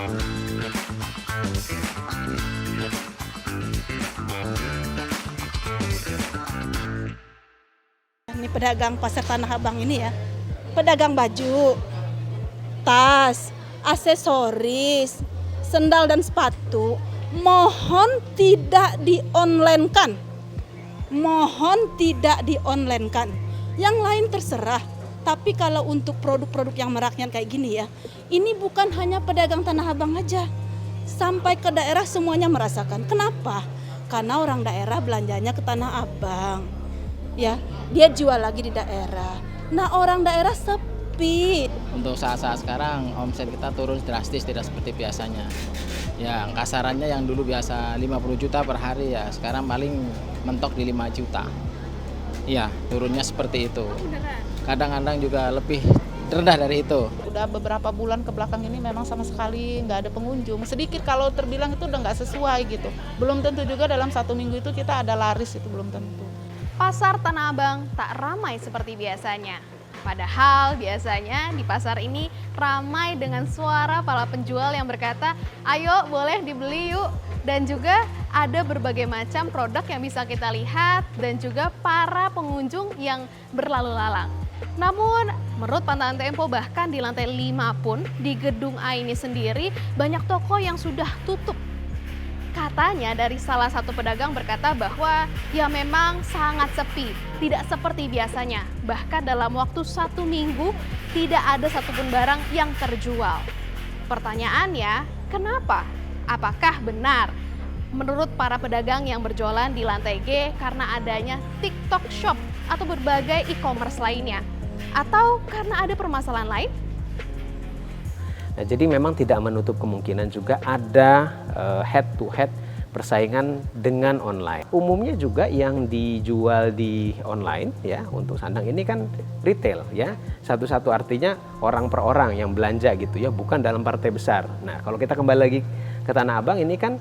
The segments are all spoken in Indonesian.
Ini pedagang pasar Tanah Abang ini ya, pedagang baju, tas, aksesoris, sendal dan sepatu, mohon tidak di-online-kan. Mohon tidak di-online-kan. Yang lain terserah. Tapi kalau untuk produk-produk yang merakyat kayak gini ya, ini bukan hanya pedagang Tanah Abang aja. Sampai ke daerah semuanya merasakan. Kenapa? Karena orang daerah belanjanya ke Tanah Abang. Ya, dia jual lagi di daerah. Nah, orang daerah sepi. Untuk saat-saat sekarang omset kita turun drastis, tidak seperti biasanya. Ya, kasarannya yang dulu biasa 50 juta per hari ya, sekarang paling mentok di 5 juta. Iya, turunnya seperti itu. Kadang-kadang juga lebih rendah dari itu. Udah beberapa bulan ke belakang ini memang sama sekali nggak ada pengunjung. Sedikit kalau terbilang itu udah nggak sesuai gitu. Belum tentu juga dalam 1 minggu itu kita ada laris, itu belum tentu. Pasar Tanah Abang tak ramai seperti biasanya. Padahal biasanya di pasar ini ramai dengan suara para penjual yang berkata, ayo boleh dibeli yuk. Dan juga ada berbagai macam produk yang bisa kita lihat dan juga para pengunjung yang berlalu lalang. Namun menurut pantauan Tempo bahkan di lantai 5 pun di gedung A ini sendiri banyak toko yang sudah tutup. Katanya dari salah satu pedagang berkata bahwa ya memang sangat sepi, tidak seperti biasanya. Bahkan dalam waktu 1 minggu tidak ada satupun barang yang terjual. Pertanyaannya, kenapa? Apakah benar? Menurut para pedagang yang berjualan di lantai G karena adanya TikTok Shop atau berbagai e-commerce lainnya? Atau karena ada permasalahan lain? Nah, jadi memang tidak menutup kemungkinan juga ada head to head persaingan dengan online. Umumnya juga yang dijual di online ya untuk sandang ini kan retail ya. Satu-satu artinya orang per orang yang belanja gitu ya, bukan dalam partai besar. Nah, kalau kita kembali lagi ke Tanah Abang ini kan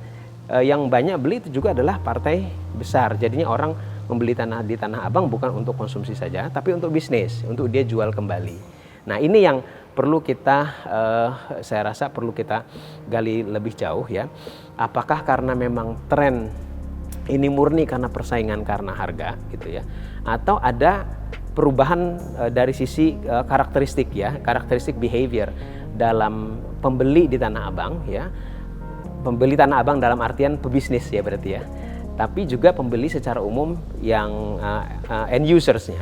yang banyak beli itu juga adalah partai besar. Jadinya orang membeli tanah di Tanah Abang bukan untuk konsumsi saja, tapi untuk bisnis, untuk dia jual kembali. Nah, ini yang perlu kita, saya rasa perlu kita gali lebih jauh ya. Apakah karena memang tren ini murni karena persaingan karena harga gitu ya, atau ada perubahan dari sisi karakteristik ya, karakteristik behavior dalam pembeli di Tanah Abang ya, pembeli Tanah Abang dalam artian pebisnis ya berarti ya, tapi juga pembeli secara umum yang end usersnya.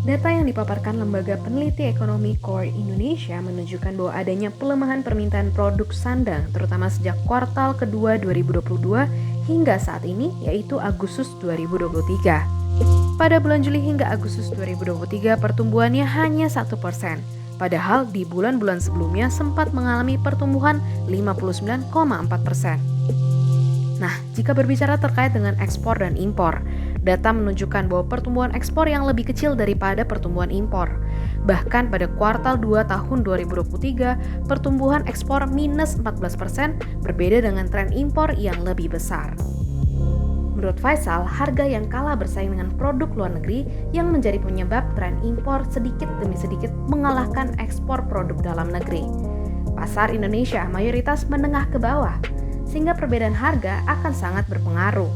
Data yang dipaparkan Lembaga Peneliti Ekonomi Core Indonesia menunjukkan bahwa adanya pelemahan permintaan produk sandang terutama sejak kuartal kedua 2022 hingga saat ini yaitu Agustus 2023. Pada bulan Juli hingga Agustus 2023 pertumbuhannya hanya 1%, padahal di bulan-bulan sebelumnya sempat mengalami pertumbuhan 59,4%. Nah, jika berbicara terkait dengan ekspor dan impor, data menunjukkan bahwa pertumbuhan ekspor yang lebih kecil daripada pertumbuhan impor. Bahkan pada kuartal 2 tahun 2023, pertumbuhan ekspor minus 14% berbeda dengan tren impor yang lebih besar. Menurut Faisal, harga yang kalah bersaing dengan produk luar negeri yang menjadi penyebab tren impor sedikit demi sedikit mengalahkan ekspor produk dalam negeri. Pasar Indonesia mayoritas menengah ke bawah, sehingga perbedaan harga akan sangat berpengaruh.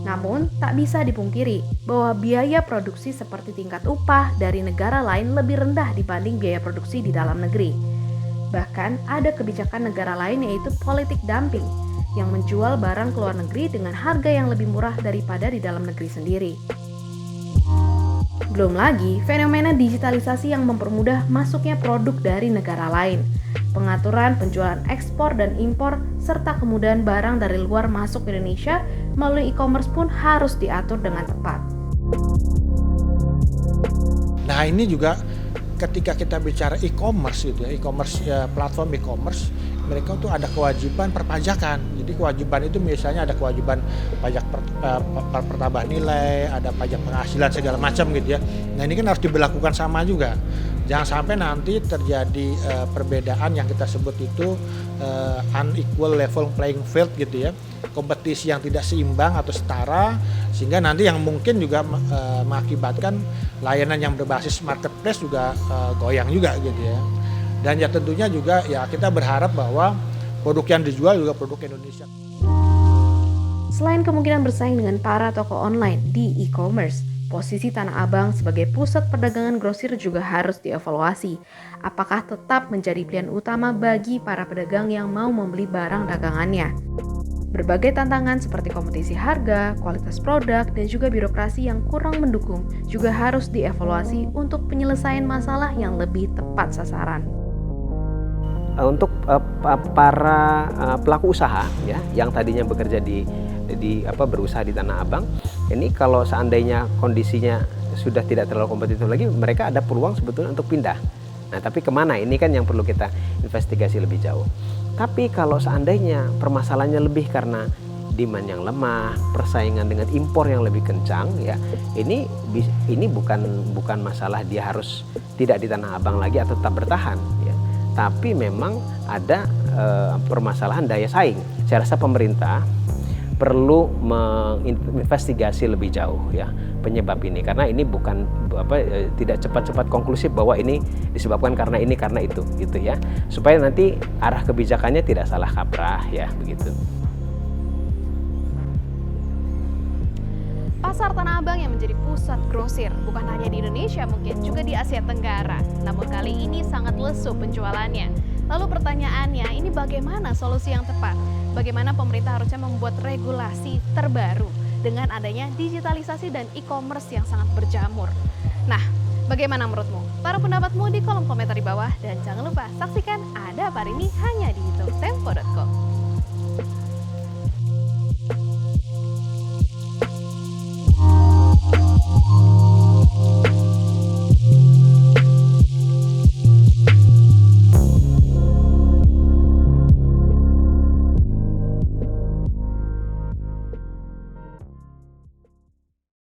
Namun, tak bisa dipungkiri bahwa biaya produksi seperti tingkat upah dari negara lain lebih rendah dibanding biaya produksi di dalam negeri. Bahkan, ada kebijakan negara lain yaitu politik dumping yang menjual barang ke luar negeri dengan harga yang lebih murah daripada di dalam negeri sendiri. Belum lagi, fenomena digitalisasi yang mempermudah masuknya produk dari negara lain, pengaturan penjualan ekspor dan impor, serta kemudahan barang dari luar masuk Indonesia melalui e-commerce pun harus diatur dengan tepat. Nah, ini juga ketika kita bicara e-commerce gitu ya, e-commerce ya, platform e-commerce, mereka tuh ada kewajiban perpajakan. Jadi kewajiban itu misalnya ada kewajiban pajak pertambah nilai, ada pajak penghasilan segala macam gitu ya. Nah, ini kan harus diberlakukan sama juga. Jangan sampai nanti terjadi perbedaan yang kita sebut itu unequal level playing field gitu ya. Kompetisi yang tidak seimbang atau setara, sehingga nanti yang mungkin juga mengakibatkan layanan yang berbasis marketplace juga goyang juga gitu ya. Dan ya tentunya juga ya kita berharap bahwa produk yang dijual juga produk Indonesia. Selain kemungkinan bersaing dengan para toko online di e-commerce, posisi Tanah Abang sebagai pusat perdagangan grosir juga harus dievaluasi. Apakah tetap menjadi pilihan utama bagi para pedagang yang mau membeli barang dagangannya? Berbagai tantangan seperti kompetisi harga, kualitas produk, dan juga birokrasi yang kurang mendukung juga harus dievaluasi untuk penyelesaian masalah yang lebih tepat sasaran. Untuk para pelaku usaha ya yang tadinya bekerja berusaha di Tanah Abang, ini kalau seandainya kondisinya sudah tidak terlalu kompetitif lagi, mereka ada peluang sebetulnya untuk pindah. Nah, tapi kemana? Ini kan yang perlu kita investigasi lebih jauh. Tapi kalau seandainya permasalahannya lebih karena demand yang lemah, persaingan dengan impor yang lebih kencang, ya ini bukan masalah dia harus tidak di Tanah Abang lagi atau tetap bertahan, ya. Tapi memang ada permasalahan daya saing. Saya rasa pemerintah perlu menginvestigasi lebih jauh ya penyebab ini, karena ini bukan tidak cepat-cepat konklusif bahwa ini disebabkan karena ini karena itu gitu ya, supaya nanti arah kebijakannya tidak salah kaprah ya begitu. Pasar Tanah Abang yang menjadi pusat grosir bukan hanya di Indonesia, mungkin juga di Asia Tenggara. Namun kali ini sangat lesu penjualannya. Lalu pertanyaannya, ini bagaimana solusi yang tepat? Bagaimana pemerintah harusnya membuat regulasi terbaru dengan adanya digitalisasi dan e-commerce yang sangat berjamur? Nah, bagaimana menurutmu? Taruh pendapatmu di kolom komentar di bawah dan jangan lupa saksikan Ada Apa Hari Ini hanya di tempo.co.